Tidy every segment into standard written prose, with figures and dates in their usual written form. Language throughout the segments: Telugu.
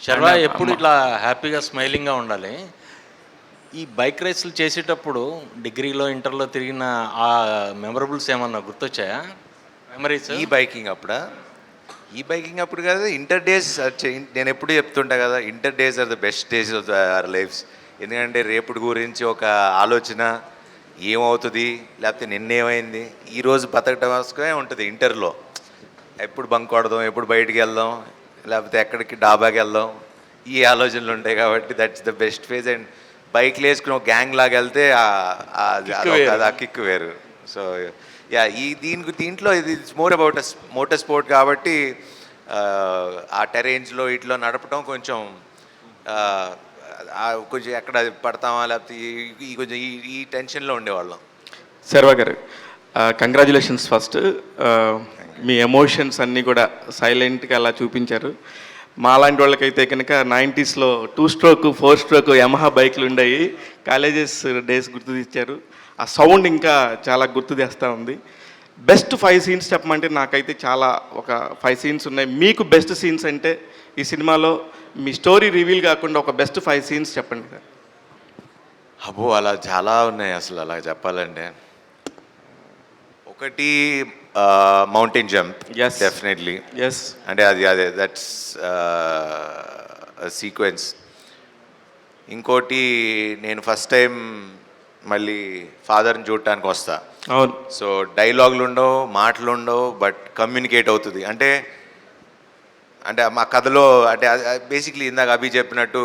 శర్వ అండ్ ఎప్పుడు ఇట్లా హ్యాపీగా స్మైలింగ్గా ఉండాలి. ఈ బైక్ రేసులు చేసేటప్పుడు డిగ్రీలో ఇంటర్లో తిరిగిన ఆ మెమరబుల్స్ ఏమన్నా గుర్తొచ్చాయా? మెమరీస్. ఈ బైకింగ్ అప్పుడు కాదు, ఇంటర్ డేస్. నేను ఎప్పుడు చెప్తుంటా కదా, inter days are the best days of our lifes. ఎందుకంటే రేపటి గురించి ఒక ఆలోచన, ఏమవుతుంది లేకపోతే నిన్నేమైంది, ఈరోజు బతకడం కోసమే ఉంటుంది ఇంటర్లో. ఎప్పుడు బంక్ కొడదాం, ఎప్పుడు బయటికి వెళ్దాం, లేకపోతే ఎక్కడికి డాబాకి వెళ్దాం, ఈ ఆలోచనలు ఉంటాయి. కాబట్టి that's the best phase. And బైక్లు వేసుకుని ఒక గ్యాంగ్ లాగా వెళ్తే ఆ కిక్ వేరు. సో యా, దీంట్లో ఇది it's more about motor sport కాబట్టి ఆ టెరెయిన్స్లో ఇట్లో నడపడం కొంచెం కొంచెం ఎక్కడ పడతామా లేకపోతే కొంచెం ఈ టెన్షన్లో ఉండేవాళ్ళం. శర్వ గారు, కంగ్రాచులేషన్స్ ఫస్ట్. మీ ఎమోషన్స్ అన్నీ కూడా సైలెంట్గా అలా చూపించారు. మాలాంటి వాళ్ళకైతే కనుక 90sలో 2 స్ట్రోక్ 4 స్ట్రోక్ యమహా బైక్లు ఉండేవి. కాలేజెస్ డేస్ గుర్తు తెచ్చారు. ఆ సౌండ్ ఇంకా చాలా గుర్తు తెస్తూ ఉంది. బెస్ట్ 5 సీన్స్ చెప్పమంటే నాకైతే చాలా ఒక 5 సీన్స్ ఉన్నాయి. మీకు బెస్ట్ సీన్స్ అంటే ఈ సినిమాలో మీ స్టోరీ రివీల్ కాకుండా ఒక బెస్ట్ 5 సీన్స్ చెప్పండి సార్. అబ్బో, అలా చాలా ఉన్నాయి అసలు. అలా చెప్పాలంటే ఒకటి mountain jump. Yes. Definitely. Yes. అంటే అదే దట్స్ సీక్వెన్స్. ఇంకోటి, నేను ఫస్ట్ టైం మళ్ళీ ఫాదర్ని చూడటానికి వస్తా. అవును. సో డైలాగులు ఉండవు, మాటలు ఉండవు, బట్ కమ్యూనికేట్ అవుతుంది. అంటే మా కథలో అంటే బేసిక్లీ ఇందాక అభి చెప్పినట్టు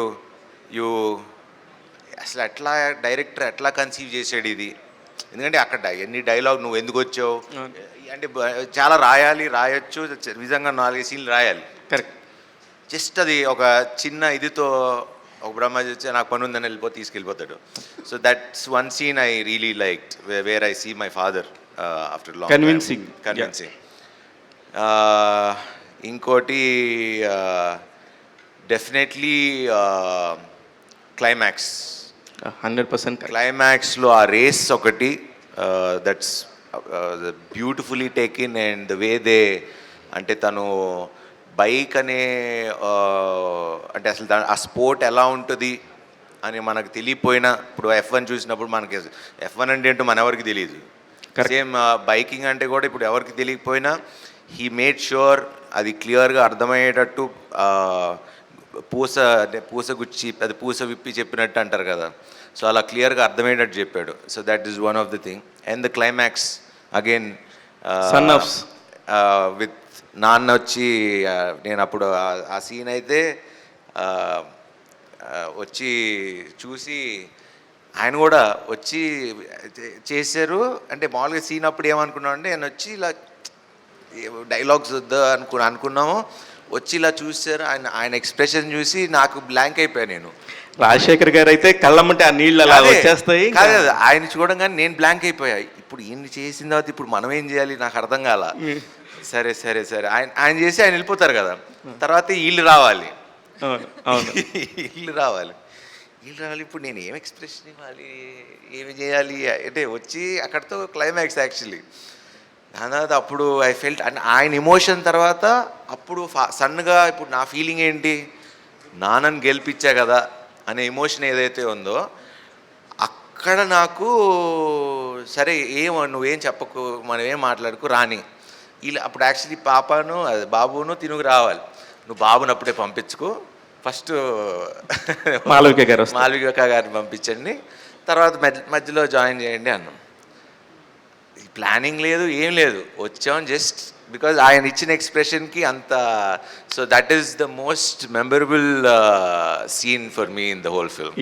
అసలు ఎట్లా డైరెక్టర్ ఎట్లా కన్సీవ్ చేసాడు ఇది. ఎందుకంటే అక్కడ ఎన్ని డైలాగ్, నువ్వు ఎందుకు వచ్చావు అంటే చాలా రాయొచ్చు, నిజంగా 4 సీన్లు రాయాలి. కరెక్ట్. జస్ట్ అది ఒక చిన్న ఇదితో ఒక బ్రహ్మాజీ వచ్చి నాకు పని ఉందని తీసుకెళ్ళిపోతాడు. So that's one scene I really liked, where I see my father after long. Convincing. ఇంకోటి డెఫినెట్లీ క్లైమాక్స్. 100% క్లైమాక్స్లో ఆ రేస్ ఒకటి, that's beautifully taken. And the way they, అంటే తను బైక్ అనే అంటే అసలు ఆ స్పోర్ట్ ఎలా ఉంటుంది అని మనకు తెలియపోయినా, ఇప్పుడు F1 చూసినప్పుడు మనకి F1 అంటే ఏంటో మన ఎవరికి తెలియదు. సేమ్ బైకింగ్ అంటే కూడా ఇప్పుడు ఎవరికి తెలియకపోయినా హీ మేడ్ ష్యూర్ అది క్లియర్గా అర్థమయ్యేటట్టు, పూస గుచ్చి అది పూస విప్పి చెప్పినట్టు అంటారు కదా, సో అలా క్లియర్గా అర్థమయ్యేటట్టు చెప్పాడు. So that is one of the thing. And the climax again, son of with నాన్న వచ్చి, నేను అప్పుడు ఆ సీన్ అయితే వచ్చి చూసి ఆయన కూడా వచ్చి చేశారు. అంటే మామూలుగా సీన్ అప్పుడు ఏమనుకున్నాం అంటే, నేను వచ్చి ఇలా డైలాగ్స్ వద్దా అనుకున్నాము, వచ్చి ఇలా చూశారు. ఆయన ఎక్స్ప్రెషన్ చూసి నాకు బ్లాంక్ అయిపోయాను నేను. రాజశేఖర్ గారు అయితే కళ్ళమ్మంటే ఆ నీళ్ళు అలా వచ్చేస్తాయి. కాదు, ఆయన చూడంగానే నేను బ్లాంక్ అయిపోయా. ఇప్పుడు ఈయన చేసిన తర్వాత ఇప్పుడు మనం ఏం చేయాలి నాకు అర్థం కాల. సరే ఆయన చేసి ఆయన వెళ్ళిపోతారు కదా, తర్వాత వీళ్ళు రావాలి. వీళ్ళు రావాలి. ఇప్పుడు నేను ఏం ఎక్స్ప్రెషన్ ఇవ్వాలి, ఏమి చేయాలి అంటే వచ్చి అక్కడితో క్లైమాక్స్ యాక్చువల్లీ. దాని తర్వాత అప్పుడు ఐ ఫెల్ట్, అండ్ ఆయన ఎమోషన్ తర్వాత అప్పుడు సన్నగా ఇప్పుడు నా ఫీలింగ్ ఏంటి, నాన్నని గెలిపించా కదా అనే ఎమోషన్ ఏదైతే ఉందో అక్కడ నాకు సరే నువ్వేం చెప్పకు, మనం ఏం మాట్లాడుకు రాని. ఇలా అప్పుడు యాక్చువల్లీ బాబును తినుగు రావాలి, నువ్వు బాబుని అప్పుడే పంపించుకో, ఫస్ట్ మాళవిక గారిని పంపించండి, తర్వాత మధ్యలో జాయిన్ చేయండి అన్నాం. ప్లానింగ్ లేదు, ఏం లేదు, వచ్చాం జస్ట్ బికాజ్ ఆయన ఇచ్చిన ఎక్స్ప్రెషన్కి అంత. So that is the most memorable scene for me in the whole film.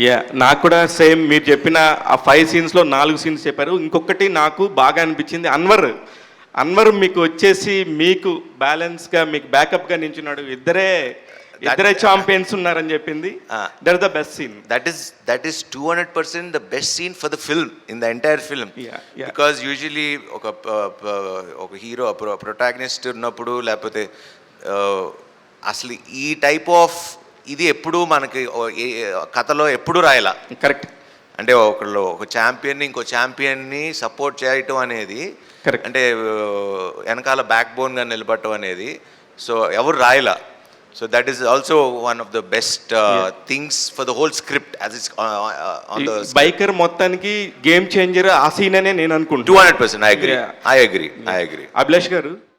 నాకు కూడా సేమ్ మీరు చెప్పిన ఆ 5 సీన్స్లో 4 సీన్స్ చెప్పారు. ఇంకొకటి నాకు బాగా అనిపించింది, అన్వర్ మీకు వచ్చేసి మీకు బ్యాలెన్స్గా మీకు బ్యాకప్గా నించున్నాడు. ఇద్దరే ఛాంపియన్స్ ఉన్నారని చెప్పింది. That is the best scene. That is 200% the best scene for the film, in the entire film. Because usually ఒక హీరో ప్రొటాగనిస్ట్ ఉన్నప్పుడు, లేకపోతే అసలు ఈ టైప్ ఆఫ్ ఇది ఎప్పుడూ మనకి కథలో ఎప్పుడూ రాయాల. కరెక్ట్. అంటే ఒక ఛాంపియన్ని ఇంకో ఛాంపియన్ని సపోర్ట్ చేయటం అనేది, అంటే వెనకాల బ్యాక్ బోన్గా నిలబడటం అనేది, సో ఎవరు రాయలా. So that is also one of the best things for the whole script as it's on the script. Biker మొత్తానికి గేమ్ చేంజర్ ఆ సీన్ అనే నేను అనుకుంటున్నాను. 200%. I agree. Yeah. I agree. I agree. Abhilash గారు